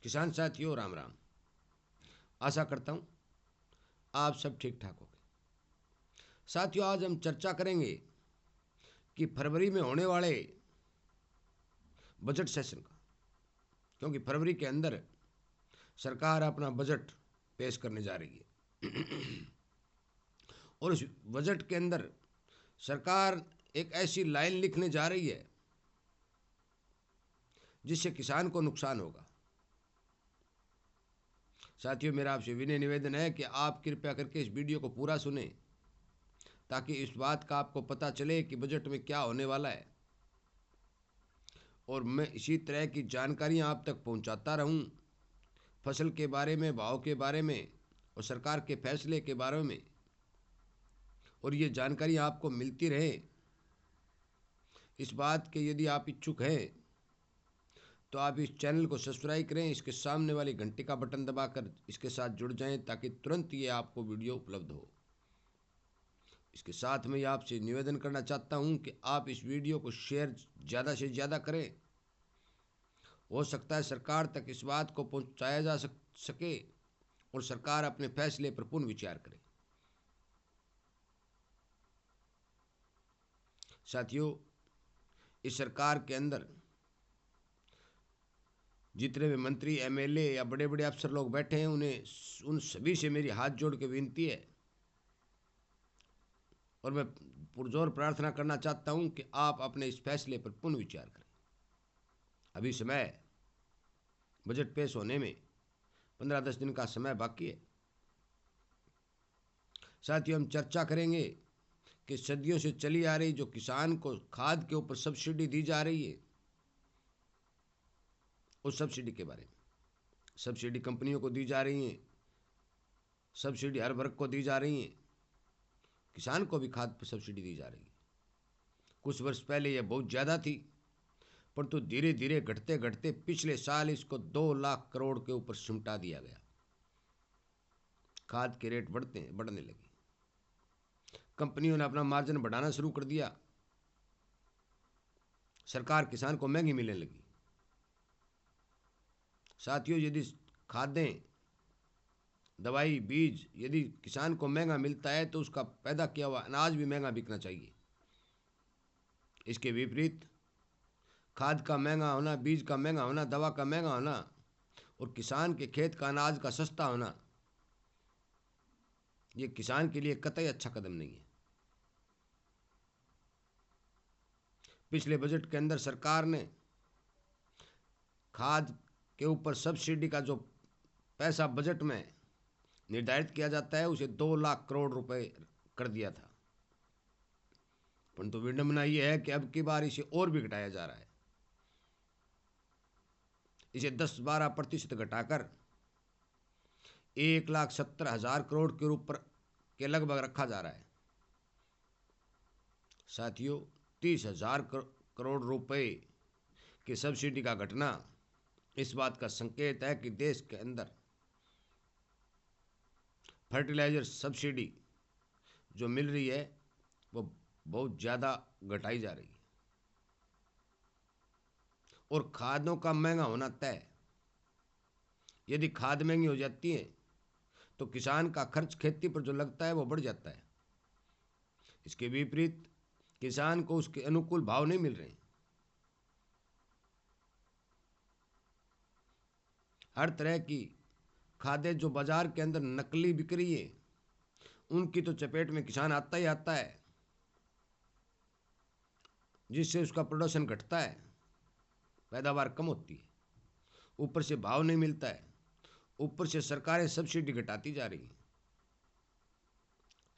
किसान साथियों, राम राम। आशा करता हूँ आप सब ठीक ठाक होंगे। साथियों, आज हम चर्चा करेंगे कि फरवरी में होने वाले बजट सेशन का, क्योंकि फरवरी के अंदर सरकार अपना बजट पेश करने जा रही है। और उस बजट के अंदर सरकार एक ऐसी लाइन लिखने जा रही है जिससे किसान को नुकसान होगा। साथियों, मेरा आपसे विनय निवेदन है कि आप कृपया करके इस वीडियो को पूरा सुने, ताकि इस बात का आपको पता चले कि बजट में क्या होने वाला है, और मैं इसी तरह की जानकारियां आप तक पहुंचाता रहूं, फसल के बारे में, भाव के बारे में और सरकार के फैसले के बारे में। और ये जानकारी आपको मिलती रहे, इस बात के यदि आप इच्छुक हैं तो आप इस चैनल को सब्सक्राइब करें, इसके सामने वाली घंटी का बटन दबाकर इसके साथ जुड़ जाएं, ताकि तुरंत ये आपको वीडियो उपलब्ध हो। इसके साथ मैं आपसे निवेदन करना चाहता हूं कि आप इस वीडियो को शेयर ज़्यादा से ज़्यादा करें। हो सकता है सरकार तक इस बात को पहुंचाया जा सके और सरकार अपने फैसले पर पुनः विचार करे। साथियों, इस सरकार के अंदर जितने भी मंत्री, एमएलए या बड़े बड़े अफसर लोग बैठे हैं, उन्हें उन सभी से मेरी हाथ जोड़ के विनती है और मैं पुरजोर प्रार्थना करना चाहता हूं कि आप अपने इस फैसले पर पुनः विचार करें। अभी समय है, बजट पेश होने में 15-10 दिन का समय बाकी है। साथियों, हम चर्चा करेंगे कि सदियों से चली आ रही जो किसान को खाद के ऊपर सब्सिडी दी जा रही है, उस सब्सिडी के बारे में। सब्सिडी कंपनियों को दी जा रही हैं, सब्सिडी हर वर्ग को दी जा रही हैं, किसान को भी खाद पर सब्सिडी दी जा रही है। कुछ वर्ष पहले यह बहुत ज़्यादा थी, परंतु धीरे धीरे घटते घटते पिछले साल इसको 2 लाख करोड़ के ऊपर सिमटा दिया गया। खाद के रेट बढ़ने लगे, कंपनियों ने अपना मार्जिन बढ़ाना शुरू कर दिया, सरकार किसान को महंगी मिलने लगी। साथियों, यदि खादें, दवाई, बीज यदि किसान को महंगा मिलता है तो उसका पैदा किया हुआ अनाज भी महंगा बिकना चाहिए। इसके विपरीत खाद का महंगा होना, बीज का महंगा होना, दवा का महंगा होना और किसान के खेत का अनाज का सस्ता होना, ये किसान के लिए कतई अच्छा कदम नहीं है। पिछले बजट के अंदर सरकार ने खाद के ऊपर सब्सिडी का जो पैसा बजट में निर्धारित किया जाता है, उसे 2 लाख करोड़ रुपए कर दिया था। परंतु विडंबना यह है कि अब की बार इसे और भी घटाया जा रहा है। इसे 10-12% घटाकर 1,70,000 करोड़ के ऊपर के लगभग रखा जा रहा है। साथियों, 30,000 करोड़ रुपए की सब्सिडी का घटना इस बात का संकेत है कि देश के अंदर फर्टिलाइजर सब्सिडी जो मिल रही है वो बहुत ज़्यादा घटाई जा रही है, और खादों का महंगा होना तय। यदि खाद महंगी हो जाती है तो किसान का खर्च खेती पर जो लगता है वो बढ़ जाता है। इसके विपरीत किसान को उसके अनुकूल भाव नहीं मिल रहे। हर तरह की खादें जो बाजार के अंदर नकली बिक रही है, उनकी तो चपेट में किसान आता ही आता है, जिससे उसका प्रोडक्शन घटता है, पैदावार कम होती है, ऊपर से भाव नहीं मिलता है, ऊपर से सरकारें सब्सिडी घटाती जा रही हैं।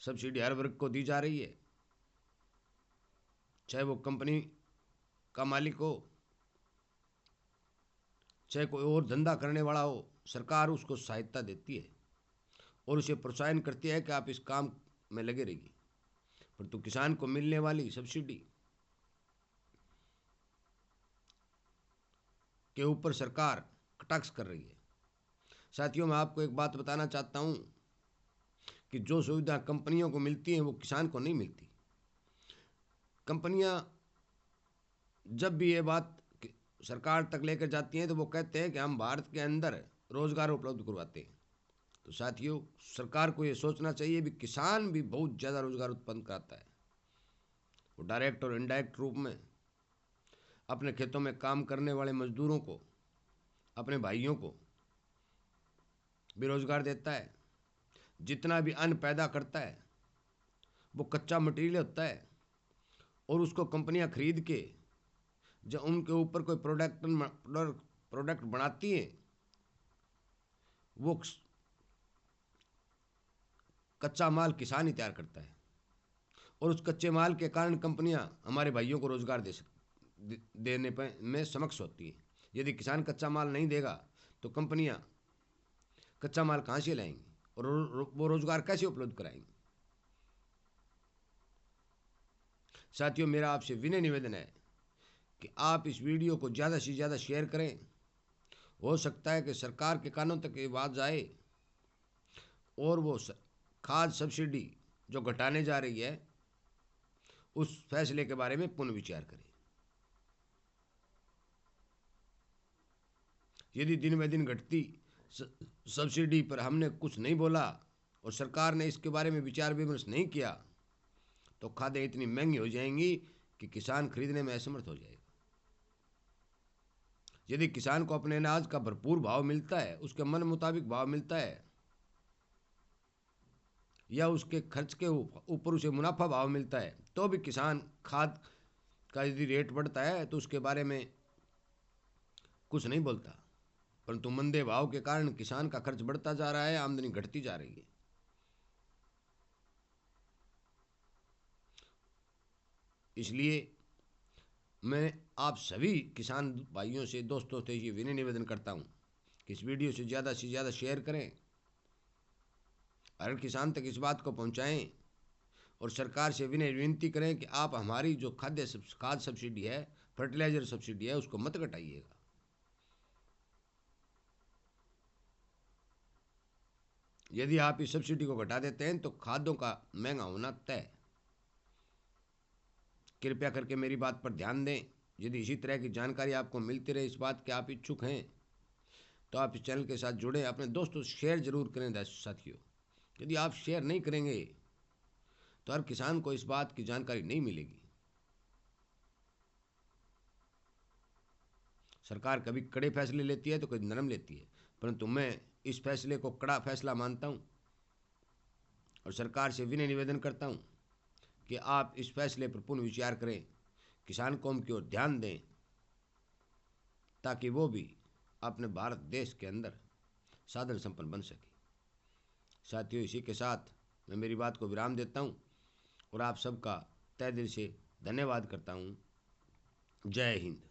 सब्सिडी हर वर्ग को दी जा रही है, चाहे वो कंपनी का मालिक हो, चाहे कोई और धंधा करने वाला हो, सरकार उसको सहायता देती है और उसे प्रोत्साहन करती है कि आप इस काम में लगे रहिए। परंतु किसान को मिलने वाली सब्सिडी के ऊपर सरकार कटाक्ष कर रही है। साथियों, मैं आपको एक बात बताना चाहता हूं कि जो सुविधा कंपनियों को मिलती हैं वो किसान को नहीं मिलती। कंपनियां जब भी ये बात सरकार तक लेकर जाती हैं तो वो कहते हैं कि हम भारत के अंदर रोजगार उपलब्ध करवाते हैं। तो साथियों, सरकार को ये सोचना चाहिए भी किसान भी बहुत ज़्यादा रोजगार उत्पन्न कराता है। वो डायरेक्ट और इनडायरेक्ट रूप में अपने खेतों में काम करने वाले मजदूरों को, अपने भाइयों को भी रोजगार देता है। जितना भी अन्न पैदा करता है वो कच्चा मटेरियल होता है और उसको कंपनियां खरीद के जब उनके ऊपर कोई प्रोडक्ट बनाती हैं, वो कच्चा माल किसान ही तैयार करता है और उस कच्चे माल के कारण कंपनियां हमारे भाइयों को रोजगार देने पर में समक्ष होती है। यदि किसान कच्चा माल नहीं देगा तो कंपनियां कच्चा माल कहाँ से लाएंगी और वो रोजगार कैसे उपलब्ध कराएंगी। साथियों, मेरा आपसे विनय निवेदन है कि आप इस वीडियो को ज़्यादा से ज़्यादा शेयर करें। हो सकता है कि सरकार के कानों तक ये बात जाए और वो खाद सब्सिडी जो घटाने जा रही है उस फैसले के बारे में पुनर्विचार करें। यदि दिन ब दिन घटती सब्सिडी पर हमने कुछ नहीं बोला और सरकार ने इसके बारे में विचार विमर्श नहीं किया तो खादें इतनी महंगी हो जाएंगी कि किसान खरीदने में असमर्थ हो जाएगा। यदि किसान को अपने अनाज का भरपूर भाव मिलता है, उसके मन मुताबिक भाव मिलता है या उसके खर्च के ऊपर उसे मुनाफा भाव मिलता है, तो भी किसान खाद का यदि रेट बढ़ता है तो उसके बारे में कुछ नहीं बोलता। परंतु मंदे भाव के कारण किसान का खर्च बढ़ता जा रहा है, आमदनी घटती जा रही है। इसलिए मैं आप सभी किसान भाइयों से, दोस्तों से ये विनय निवेदन करता हूँ कि इस वीडियो से ज़्यादा शेयर करें, हर किसान तक इस बात को पहुँचाएं और सरकार से विनय विनती करें कि आप हमारी जो खाद सब्सिडी है, फर्टिलाइज़र सब्सिडी है, उसको मत घटाइएगा। यदि आप इस सब्सिडी को घटा देते हैं तो खादों का महंगा होना तय। कृपया करके मेरी बात पर ध्यान दें। यदि इसी तरह की जानकारी आपको मिलती रहे, इस बात के आप इच्छुक हैं, तो आप इस चैनल के साथ जुड़ें। अपने दोस्तों से शेयर जरूर करें साथियों। यदि आप शेयर नहीं करेंगे तो हर किसान को इस बात की जानकारी नहीं मिलेगी। सरकार कभी कड़े फैसले लेती है तो कभी नरम लेती है, परंतु मैं इस फैसले को कड़ा फैसला मानता हूँ और सरकार से विनय निवेदन करता हूँ कि आप इस फैसले पर पुनः विचार करें, किसान कौम की ओर ध्यान दें ताकि वो भी अपने भारत देश के अंदर साधन संपन्न बन सके। साथियों, इसी के साथ मैं मेरी बात को विराम देता हूँ और आप सबका तहे दिल से धन्यवाद करता हूँ। जय हिंद।